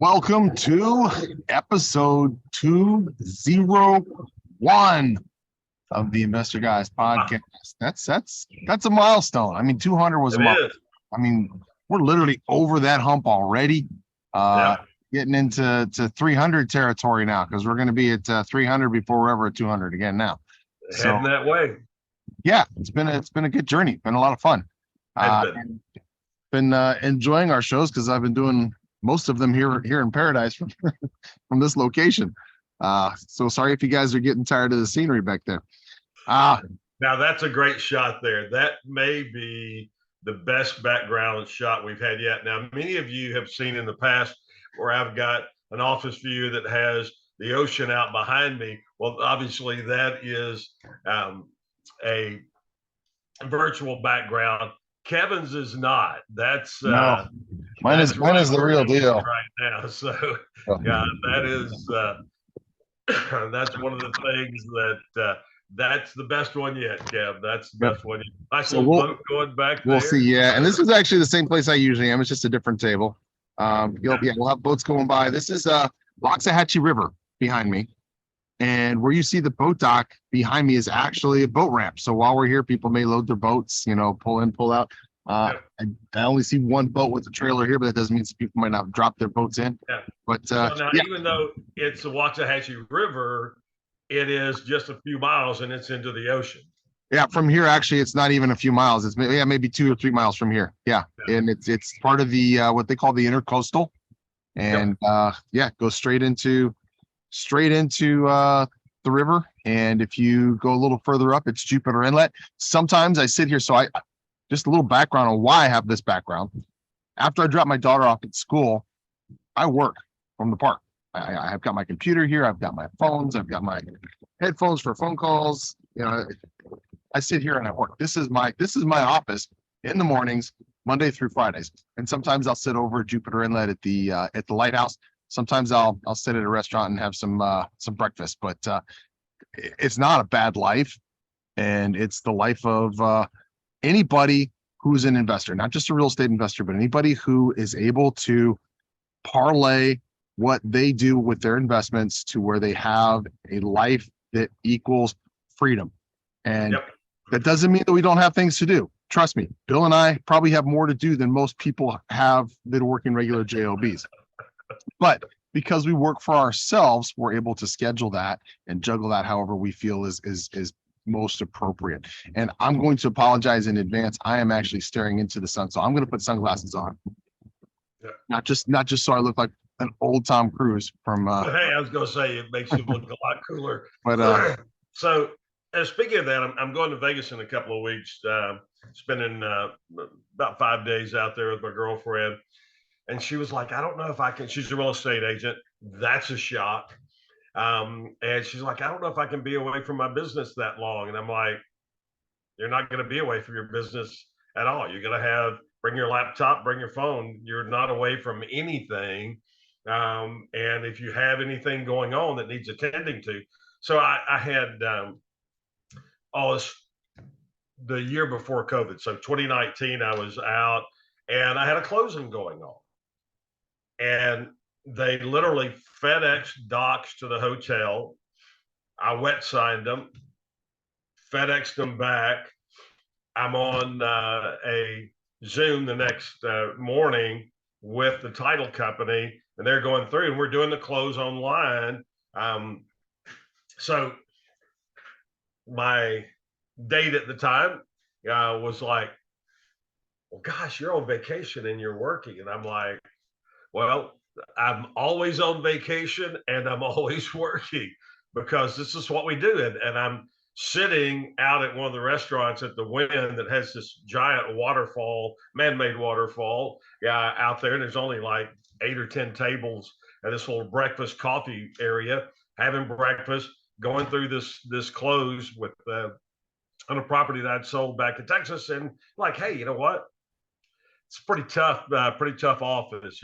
Welcome to episode 201 of the Investor Guys podcast. That's a milestone. I mean, 200 was a milestone. I mean, we're literally over that hump already. Getting into 300 territory now because we're going to be at 300 before we're ever at 200 again now. Heading that way. Yeah, it's been a good journey. Been a lot of fun. Been enjoying our shows because I've been doing most of them here in Paradise from this location. So sorry if you guys are getting tired of the scenery back there. Now that's a great shot there. That may be the best background shot we've had yet. Now, many of you have seen in the past where I've got an office view that has the ocean out behind me. Well, obviously that is a virtual background. Kevin's is not. That's no. Mine is the real deal right now. So that is that's one of the things that that's the best one yet, Kev. That's the best one. Nice little boat going back there. We'll see. Yeah, and this is actually the same place I usually am. It's just a different table. We'll have boats going by. This is Waxahachie River behind me, and where you see the boat dock behind me is actually a boat ramp. So while we're here, people may load their boats, pull in, pull out. I only see one boat with a trailer here, but that doesn't mean some people might not drop their boats in. Yeah. But so now, even though it's the Waxahachie River, it is just a few miles and it's into the ocean. Yeah, from here actually, it's not even a few miles. It's maybe 2 or 3 miles from here. Yeah. And it's part of the what they call the intercoastal, and goes straight into the river. And if you go a little further up, it's Jupiter Inlet. Sometimes I sit here, so I just a little background on why I have this background. After I drop my daughter off at school, I work from the park. I've got my computer here. I've got my phones. I've got my headphones for phone calls. I sit here and I work. This is my office in the mornings, Monday through Fridays. And sometimes I'll sit over at Jupiter Inlet at the lighthouse. Sometimes I'll sit at a restaurant and have some breakfast. But it's not a bad life, and it's the life of anybody who's an investor, not just a real estate investor, but anybody who is able to parlay what they do with their investments to where they have a life that equals freedom. And that doesn't mean that we don't have things to do. Trust me, Bill and I probably have more to do than most people have that work in regular JOBs. But because we work for ourselves, we're able to schedule that and juggle that however we feel is most appropriate. And I'm going to apologize in advance. I am actually staring into the sun, so I'm going to put sunglasses on. Not just so I look like an old Tom Cruise from. Hey, I was going to say it makes you look a lot cooler. But so speaking of that, I'm going to Vegas in a couple of weeks. Spending about 5 days out there with my girlfriend, and she was like, "I don't know if I can." She's a real estate agent. That's a shock. And she's like, "I don't know if I can be away from my business that long." And I'm like, "You're not going to be away from your business at all. You're going to bring your laptop, bring your phone. You're not away from anything. And if you have anything going on that needs attending to." So I had all this the year before COVID. So 2019, I was out and I had a closing going on. And they literally FedEx docs to the hotel. I wet signed them, FedExed them back. I'm on a Zoom the next morning with the title company, and they're going through, and we're doing the close online. So my date at the time was like, "Well, gosh, you're on vacation and you're working." And I'm like, "Well, I'm always on vacation and I'm always working because this is what we do." And I'm sitting out at one of the restaurants at the Wynn that has this giant waterfall, man-made waterfall out there. And there's only like 8 or 10 tables at this little breakfast coffee area, having breakfast, going through this close with on a property that I'd sold back in Texas. And like, hey, you know what? It's pretty tough office,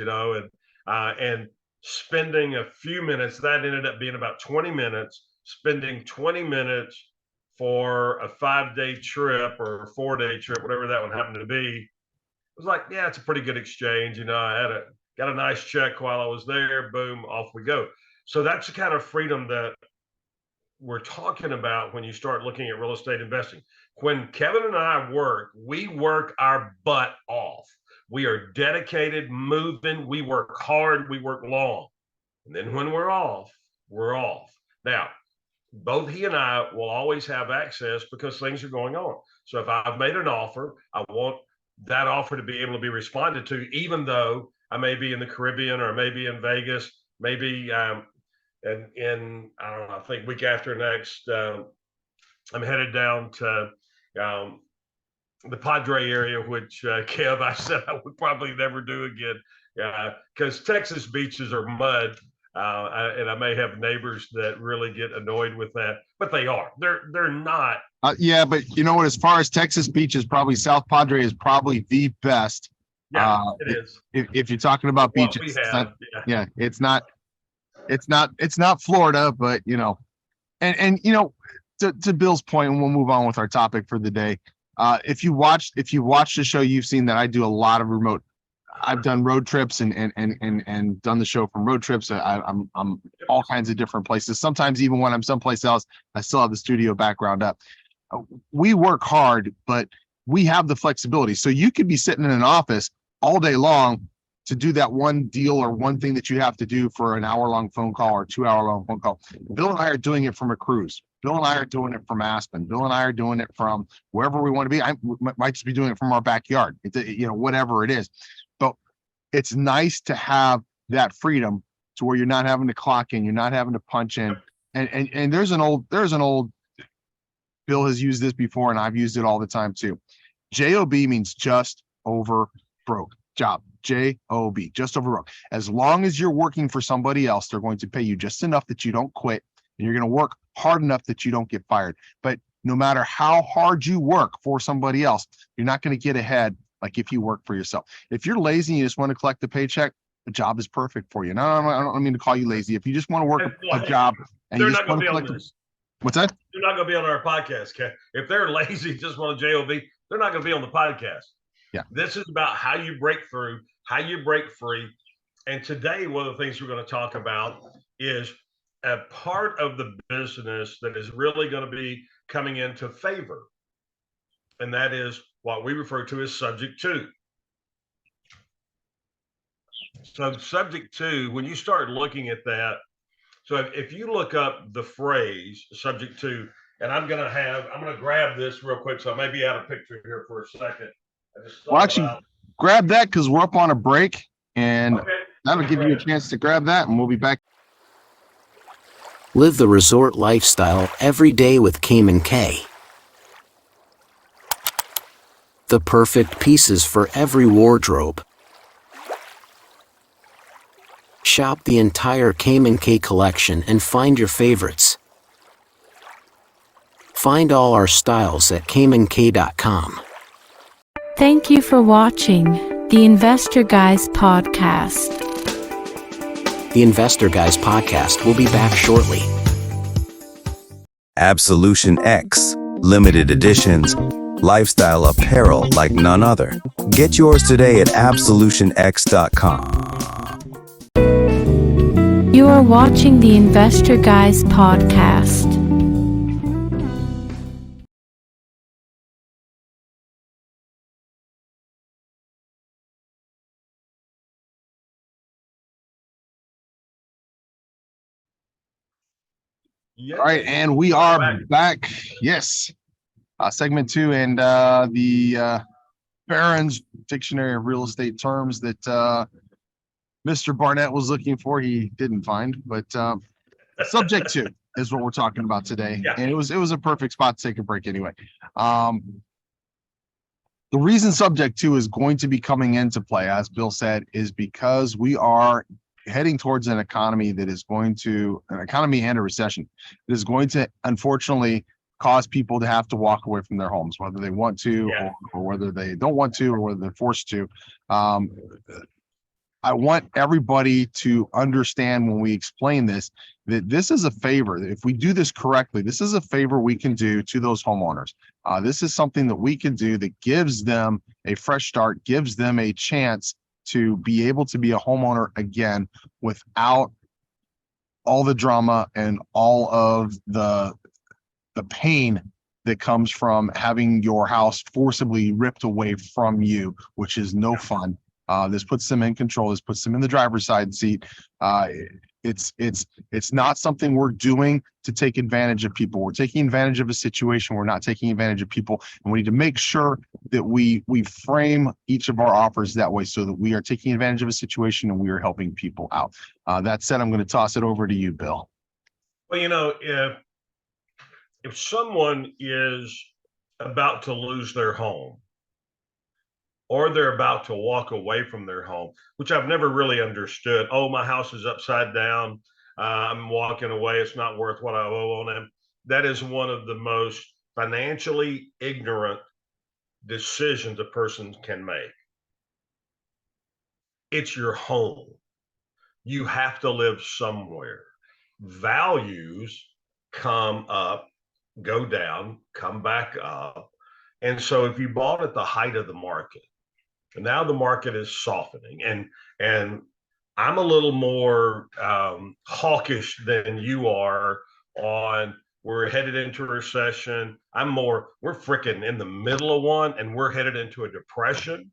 and spending a few minutes, that ended up being about 20 minutes, spending 20 minutes for a 5-day trip or a 4-day trip, whatever that one happened to be. It was like, yeah, it's a pretty good exchange. I had got a nice check while I was there. Boom, off we go. So that's the kind of freedom that we're talking about when you start looking at real estate investing. When Kevin and I work, we work our butt off. We are dedicated, moving, we work hard, we work long. And then when we're off, we're off. Now, both he and I will always have access because things are going on. So if I've made an offer, I want that offer to be able to be responded to, even though I may be in the Caribbean or maybe in Vegas, maybe and in I don't know, I think week after next, I'm headed down to the Padre area, which Kev, I said I would probably never do again, because Texas beaches are mud. And I may have neighbors that really get annoyed with that, but they are. They're not. Yeah, but you know what? As far as Texas beaches, probably South Padre is probably the best. Yeah, it is. If you're talking about What beaches, we have, yeah, it's not Florida, but and to Bill's point, and we'll move on with our topic for the day. If you watch the show, you've seen that I do a lot of remote. I've done road trips and done the show from road trips. I'm all kinds of different places. Sometimes even when I'm someplace else, I still have the studio background up. We work hard, but we have the flexibility. So you could be sitting in an office all day long to do that one deal or one thing that you have to do for an hour-long phone call or 2-hour-long phone call. Bill and I are doing it from a cruise. Bill and I are doing it from Aspen. Bill and I are doing it from wherever we want to be. I might just be doing it from our backyard, whatever it is. But it's nice to have that freedom to where you're not having to clock in, you're not having to punch in. And there's an old Bill has used this before, and I've used it all the time too. JOB means just over broke. Job. JOB, just over broke. As long as you're working for somebody else, they're going to pay you just enough that you don't quit, and you're going to work hard enough that you don't get fired. But no matter how hard you work for somebody else, you're not going to get ahead like if you work for yourself. If you're lazy and you just want to collect a paycheck, the job is perfect for you. No, I don't mean to call you lazy. If you just want to work a job and you just want to collect what's that? They're not going to be on our podcast, Kev. If they're lazy, just want a JOB, they're not going to be on the podcast. Yeah. This is about how you break through, how you break free. And today, one of the things we're going to talk about is a part of the business that is really going to be coming into favor. And that is what we refer to as subject to. So subject to, when you start looking at that, so if you look up the phrase subject to, and I'm going to grab this real quick. So I may be out of picture here for a second. Well, actually, grab that because we're up on a break, and that'll give you a chance to grab that, and we'll be back. Live the resort lifestyle every day with Cayman K. The perfect pieces for every wardrobe. Shop the entire Cayman K collection and find your favorites. Find all our styles at CaymanK.com. Thank you for watching the Investor Guys podcast. The Investor Guys podcast will be back shortly. Absolution X, limited editions, lifestyle apparel like none other. Get yours today at absolutionx.com. You are watching the Investor Guys podcast. Yes. All right, and we are back. Yes, segment 2, and the Barron's Dictionary of Real Estate Terms that Mr. Barnett was looking for, he didn't find, but subject to is what we're talking about today. Yeah. And it was a perfect spot to take a break anyway. The reason subject to is going to be coming into play, as Bill said, is because we are heading towards an economy and a recession that is going to unfortunately cause people to have to walk away from their homes, whether they want to or whether they don't want to or whether they're forced to. I want everybody to understand when we explain this, that this is a favor. If we do this correctly, this is a favor we can do to those homeowners. This is something that we can do that gives them a fresh start, gives them a chance to be able to be a homeowner again without all the drama and all of the pain that comes from having your house forcibly ripped away from you, which is no fun. This puts them in control. This puts them in the driver's side seat. It's not something we're doing to take advantage of people. We're taking advantage of a situation. We're not taking advantage of people, and we need to make sure that we frame each of our offers that way, so that we are taking advantage of a situation and we are helping people out. That said, I'm going to toss it over to you, Bill. Well, if someone is about to lose their home, or they're about to walk away from their home, which I've never really understood. Oh, my house is upside down. I'm walking away. It's not worth what I owe on them. That is one of the most financially ignorant decisions a person can make. It's your home. You have to live somewhere. Values come up, go down, come back up. And so if you bought at the height of the market, and now the market is softening, and I'm a little more hawkish than you are on we're headed into a recession. We're freaking in the middle of one, and we're headed into a depression.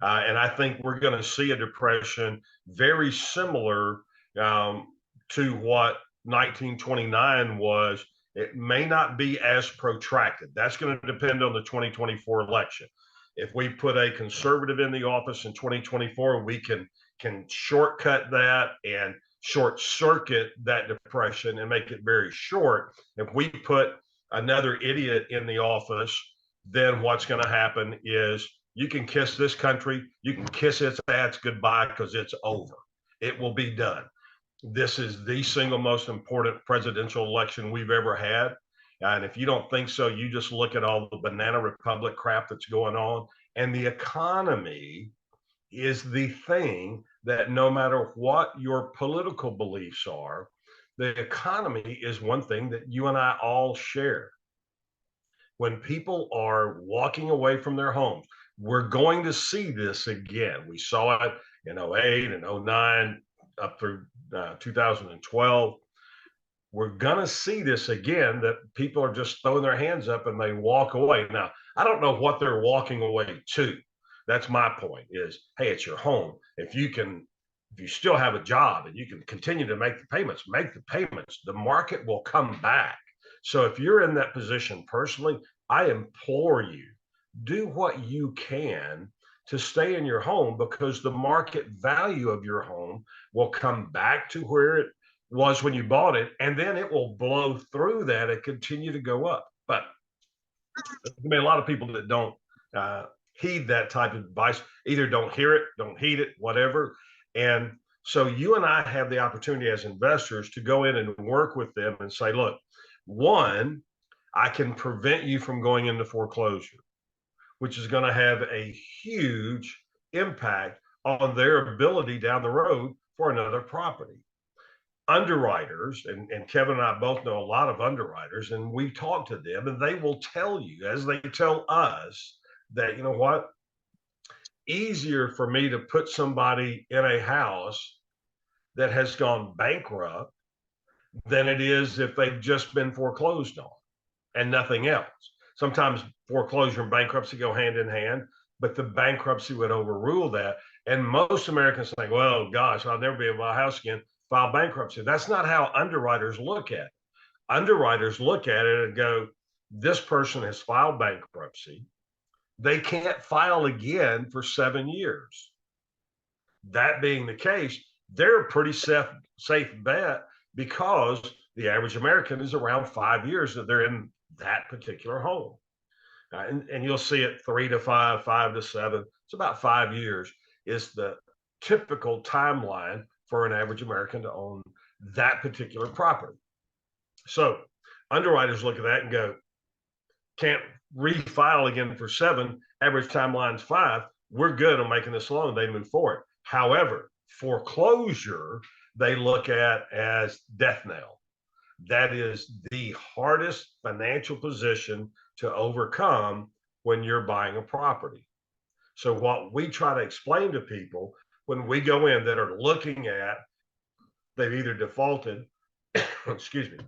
And I think we're going to see a depression very similar to what 1929 was. It may not be as protracted. That's going to depend on the 2024 election. If we put a conservative in the office in 2024, we can shortcut that and short circuit that depression and make it very short. If we put another idiot in the office, then what's going to happen is you can kiss this country, you can kiss its ass goodbye, because it's over. It will be done. This is the single most important presidential election we've ever had. And if you don't think so, you just look at all the banana republic crap that's going on. And the economy is the thing that, no matter what your political beliefs are, the economy is one thing that you and I all share. When people are walking away from their homes, we're going to see this again. We saw it in 08 and 09 up through 2012. We're going to see this again, that people are just throwing their hands up and they walk away. Now, I don't know what they're walking away to. That's my point is, hey, it's your home. If you still have a job and you can continue to make the payments, make the payments. The market will come back. So if you're in that position personally, I implore you, do what you can to stay in your home, because the market value of your home will come back to where it was when you bought it, and then it will blow through that and continue to go up. But I mean, a lot of people that don't heed that type of advice either don't hear it, don't heed it, whatever. And so you and I have the opportunity as investors to go in and work with them and say, look, one, I can prevent you from going into foreclosure, which is going to have a huge impact on their ability down the road for another property. Underwriters, and Kevin and I both know a lot of underwriters, and we talk to them, and they will tell you, as they tell us, that, you know what, easier for me to put somebody in a house that has gone bankrupt than it is if they've just been foreclosed on and nothing else. Sometimes foreclosure and bankruptcy go hand in hand, but the bankruptcy would overrule that. And most Americans think, well, gosh, I'll never be able to buy a house again, file bankruptcy. That's not how underwriters look at it. Underwriters look at it and go, this person has filed bankruptcy. They can't file again for 7 years. That being the case, they're a pretty safe bet, because the average American is around 5 years that they're in that particular home. And you'll see it 3 to 5, 5 to 7. It's about 5 years is the typical timeline for an average American to own that particular property. So underwriters look at that and go, can't refile again for 7, average timeline's 5. We're good on making this loan. They move forward. However, foreclosure, they look at as death knell. That is the hardest financial position to overcome when you're buying a property. So what we try to explain to people when we go in that are looking at, they've either defaulted, excuse me,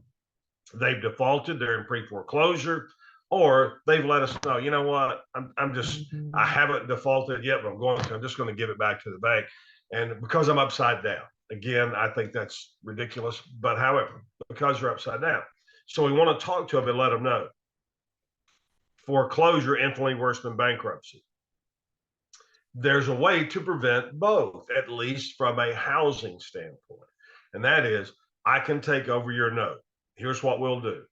they've defaulted, they're in pre-foreclosure, or they've let us know, you know what, I haven't defaulted yet, but I'm just going to give it back to the bank. And because I'm upside down, again, I think that's ridiculous, but however, because you're upside down. So we want to talk to them and let them know foreclosure infinitely worse than bankruptcy. There's a way to prevent both, at least from a housing standpoint. And that is, I can take over your note. Here's what we'll do.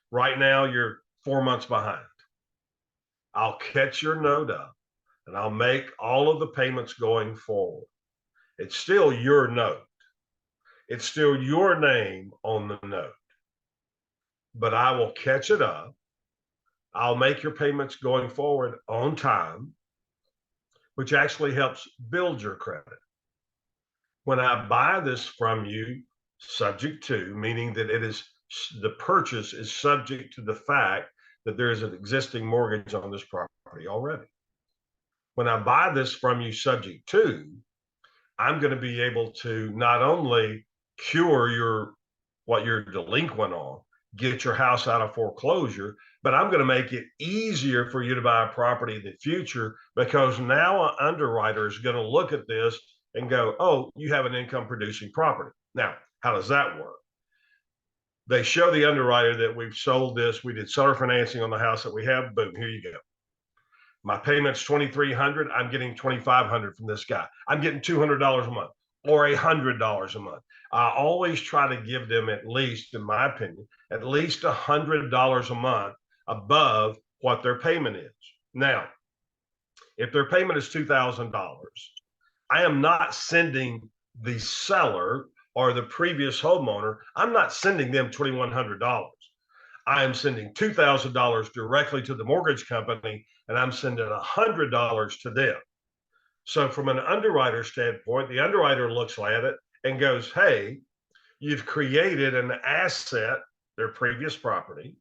Right now, you're 4 months behind. I'll catch your note up and I'll make all of the payments going forward. It's still your note. It's still your name on the note. But I will catch it up. I'll make your payments going forward on time, which actually helps build your credit. When I buy this from you, subject to, meaning that the purchase is subject to the fact that there is an existing mortgage on this property already. When I buy this from you subject to, I'm going to be able to not only cure what you're delinquent on, get your house out of foreclosure, but I'm going to make it easier for you to buy a property in the future, because now an underwriter is going to look at this and go, oh, you have an income producing property. Now, how does that work? They show the underwriter that we've sold this. We did seller financing on the house that we have. Boom, here you go. My payment's $2,300. I'm getting $2,500 from this guy. I'm getting $200 a month or $100 a month. I always try to give them, at least, in my opinion, at least $100 a month above what their payment is. Now, if their payment is $2,000, I am not sending the seller or the previous homeowner, I'm not sending them $2,100. I am sending $2,000 directly to the mortgage company, and I'm sending $100 to them. So from an underwriter standpoint, the underwriter looks at it and goes, hey, you've created an asset, their previous property,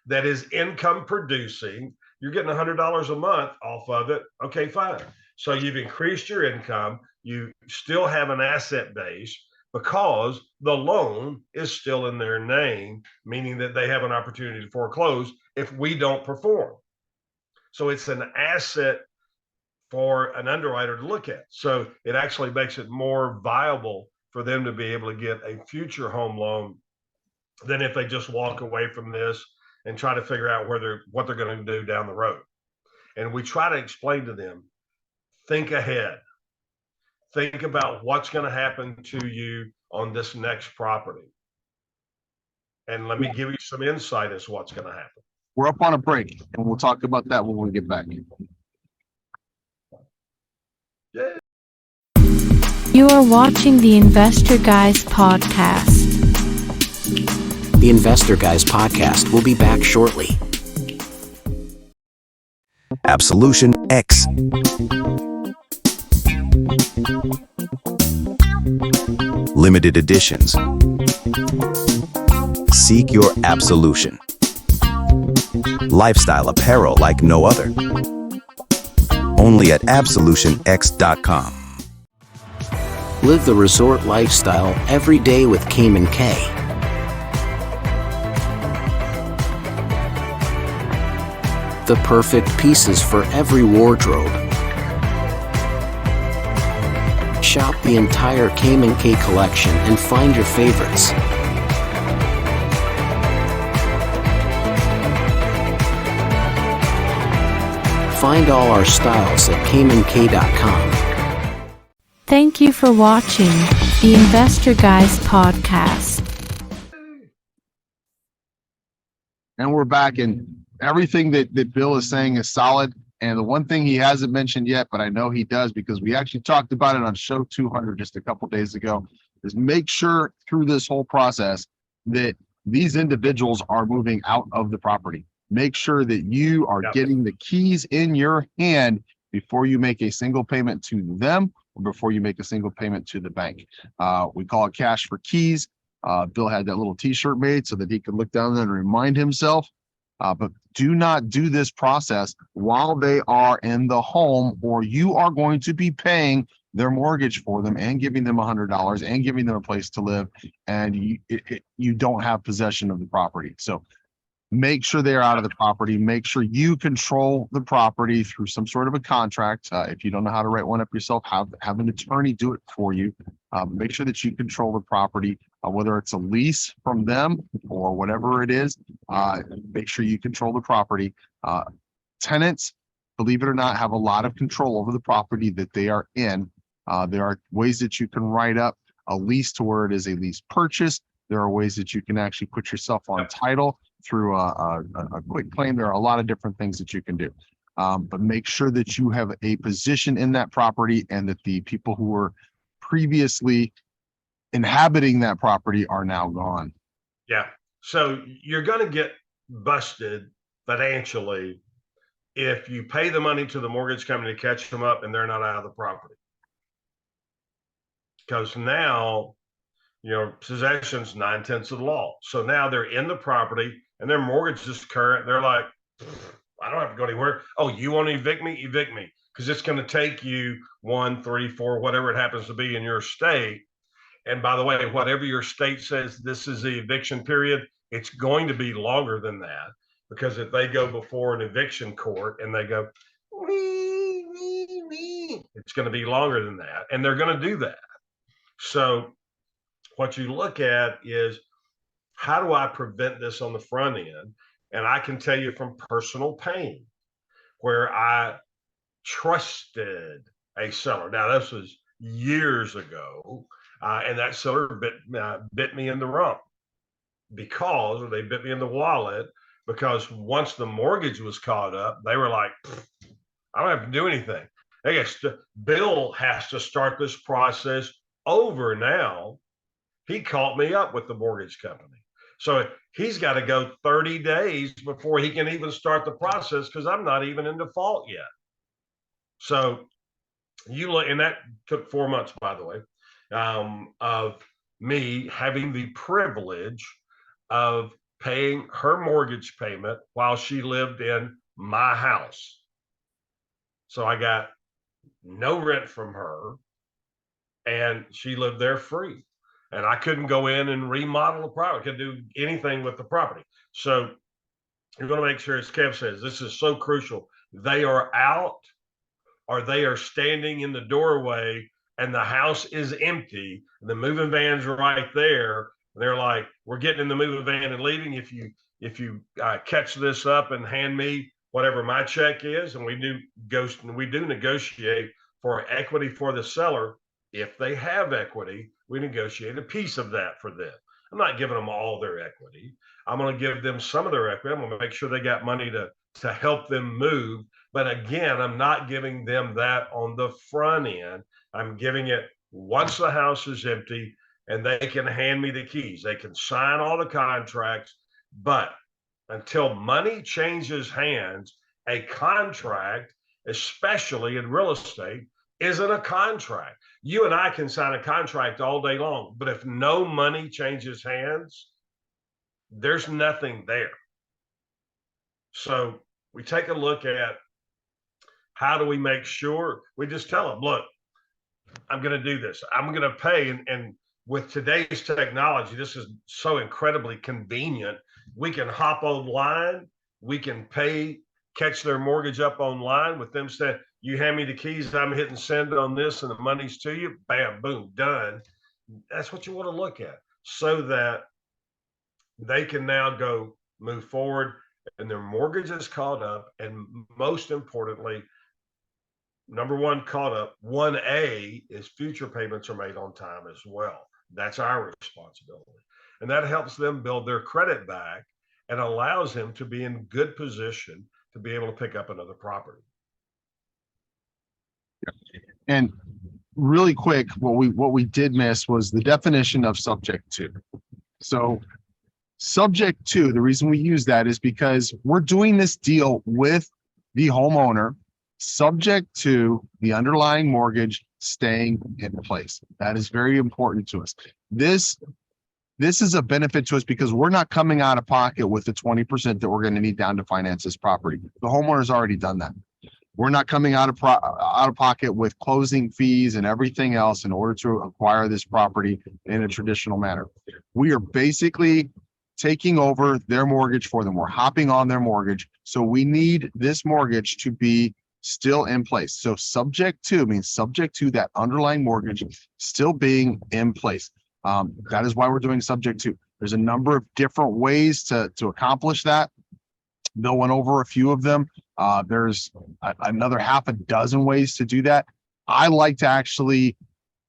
that is income producing. You're getting $100 a month off of it. Okay, fine. So you've increased your income. You still have an asset base because the loan is still in their name, meaning that they have an opportunity to foreclose if we don't perform. So it's an asset for an underwriter to look at. So it actually makes it more viable for them to be able to get a future home loan than if they just walk away from this and try to figure out what they're going to do down the road. And we try to explain to them, think ahead. Think about what's going to happen to you on this next property. And let me give you some insight as to what's going to happen. We're up on a break, and we'll talk about that when we get back. Yeah. You are watching the Investor Guys podcast. The Investor Guys podcast will be back shortly. Absolution X. Limited editions. Seek your absolution. Lifestyle apparel like no other. Only at absolutionx.com. Live the resort lifestyle every day with Cayman K. The perfect pieces for every wardrobe. Shop the entire Cayman K collection and find your favorites. Find all our styles at CaymanK.com. Thank you for watching the Investor Guys podcast. And we're back, and everything that Bill is saying is solid. And the one thing he hasn't mentioned yet, but I know he does because we actually talked about it on show 200 just a couple days ago, is make sure through this whole process that these individuals are moving out of the property. Make sure that you are getting the keys in your hand before you make a single payment to them or before you make a single payment to the bank. We call it cash for keys. Bill had that little t-shirt made so that he could look down there and remind himself. But do not do this process while they are in the home, or you are going to be paying their mortgage for them and giving them $100 and giving them a place to live, and you don't have possession of the property. So make sure they're out of the property. Make sure you control the property through some sort of a contract. If you don't know how to write one up yourself, have an attorney do it for you. Make sure that you control the property, whether it's a lease from them or whatever it is. Make sure you control the property. Tenants, believe it or not, have a lot of control over the property that they are in. There are ways that you can write up a lease to where it is a lease purchase. There are ways that you can actually put yourself on title through a quick claim. There are a lot of different things that you can do. But make sure that you have a position in that property and that the people who were previously inhabiting that property are now gone. Yeah. So you're going to get busted financially if you pay the money to the mortgage company to catch them up and they're not out of the property. Because now, possession's 9/10 of the law. So now they're in the property and their mortgage is current. They're like, I don't have to go anywhere. Oh, you want to evict me? Evict me. Because it's going to take you 1, 3, 4, whatever it happens to be in your state. And by the way, whatever your state says this is the eviction period, it's going to be longer than that. Because if they go before an eviction court and they go, it's going to be longer than that. And they're going to do that. So what you look at is, how do I prevent this on the front end? And I can tell you from personal pain where I trusted a seller. Now, this was years ago, and that seller bit me in the rump or they bit me in the wallet, because once the mortgage was caught up, they were like, I don't have to do anything. I guess Bill has to start this process over now. He caught me up with the mortgage company. So he's got to go 30 days before he can even start the process, because I'm not even in default yet. So you look, and that took 4 months, by the way, of me having the privilege of paying her mortgage payment while she lived in my house. So I got no rent from her, and she lived there free. And I couldn't go in and remodel the property, couldn't do anything with the property. So you're going to make sure, as Kev says, this is so crucial. They are out, or they are standing in the doorway and the house is empty. The moving van's right there. They're like, we're getting in the moving van and leaving. If you catch this up and hand me whatever my check is, and we do negotiate for equity for the seller. If they have equity, we negotiate a piece of that for them. I'm not giving them all their equity. I'm going to give them some of their equity. I'm going to make sure they got money to help them move. But again, I'm not giving them that on the front end. I'm giving it once the house is empty and they can hand me the keys. They can sign all the contracts. But until money changes hands, a contract, especially in real estate, isn't a contract. You and I can sign a contract all day long, but if no money changes hands, there's nothing there. So we take a look at, how do we make sure? We just tell them, look, I'm going to do this. I'm going to pay. And with today's technology, this is so incredibly convenient. We can hop online. We can pay, catch their mortgage up online with them saying, you hand me the keys, I'm hitting send on this, and the money's to you. Bam, boom, done. That's what you want to look at, so that they can now go move forward and their mortgage is caught up. And most importantly, number one, caught up. 1A is future payments are made on time as well. That's our responsibility. And that helps them build their credit back and allows them to be in good position to be able to pick up another property. And really quick, what we did miss was the definition of subject to. So subject to, the reason we use that is because we're doing this deal with the homeowner, subject to the underlying mortgage staying in place. That is very important to us. This this is a benefit to us because we're not coming out of pocket with the 20% that we're going to need down to finance this property. The homeowner's already done that. We're not coming out of pocket with closing fees and everything else in order to acquire this property in a traditional manner. We are basically taking over their mortgage for them. We're hopping on their mortgage. So we need this mortgage to be still in place. So subject to means subject to that underlying mortgage still being in place. That is why we're doing subject to. There's a number of different ways to accomplish that. Bill went over a few of them. There's another half a dozen ways to do that. I like to actually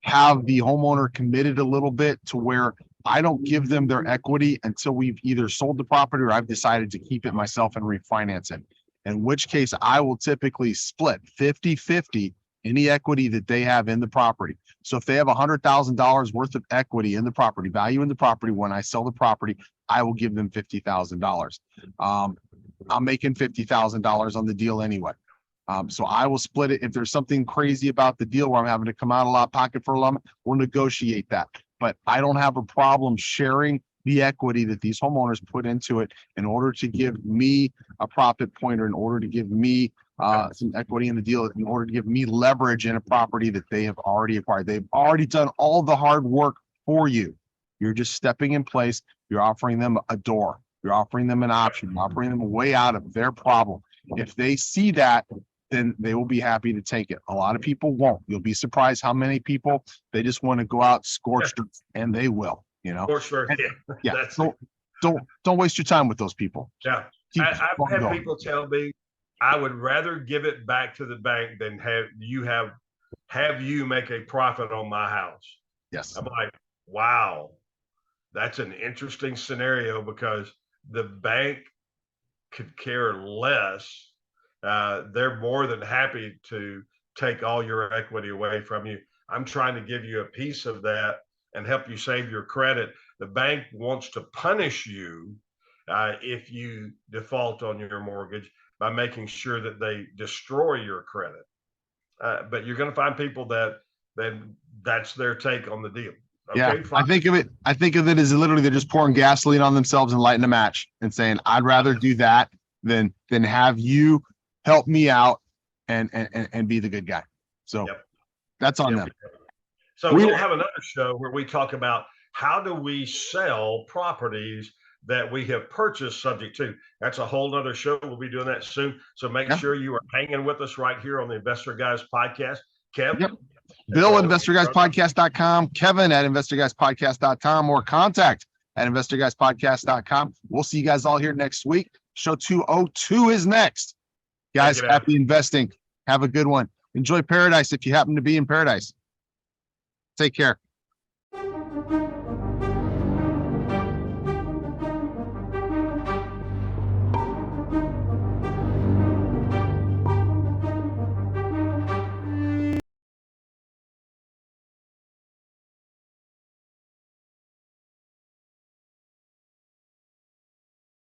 have the homeowner committed a little bit to where I don't give them their equity until we've either sold the property or I've decided to keep it myself and refinance it. In which case I will typically split 50-50 any equity that they have in the property. So if they have $100,000 worth of equity in the property, value in the property, when I sell the property, I will give them $50,000. I'm making $50,000 on the deal anyway. So I will split it. If there's something crazy about the deal where I'm having to come out a lot of pocket for a lump, we'll negotiate that. But I don't have a problem sharing the equity that these homeowners put into it in order to give me a profit pointer, in order to give me some equity in the deal, in order to give me leverage in a property that they have already acquired. They've already done all the hard work for you. You're just stepping in place. You're offering them a door. You're offering them an option. You're offering them a way out of their problem. If they see that, then they will be happy to take it. A lot of people won't. You'll be surprised how many people, they just want to go out scorched, and they will, you know? For sure. Yeah. That's Don't waste your time with those people. Yeah. Keep I've had going. people tell me I would rather give it back to the bank than have you make a profit on my house. Yes. I'm like, wow, that's an interesting scenario because the bank could care less. They're more than happy to take all your equity away from you. I'm trying to give you a piece of that and help you save your credit. The bank wants to punish you if you default on your mortgage by making sure that they destroy your credit. But you're going to find people that's their take on the deal. Okay, Yeah, fine. I think of it as literally they're just pouring gasoline on themselves and lighting a match and saying, I'd rather do that than have you help me out and be the good guy. So Yep. that's on them. So we'll have another show where we talk about how do we sell properties that we have purchased subject to. That's a whole nother show. We'll be doing that soon. So make sure you are hanging with us right here on the Investor Guys podcast. Kev? Yep. Bill at InvestorGuysPodcast.com, Kevin at InvestorGuysPodcast.com, or contact at InvestorGuysPodcast.com. We'll see you guys all here next week. Show 202 is next. Guys, happy investing. Have a good one. Enjoy paradise if you happen to be in paradise. Take care.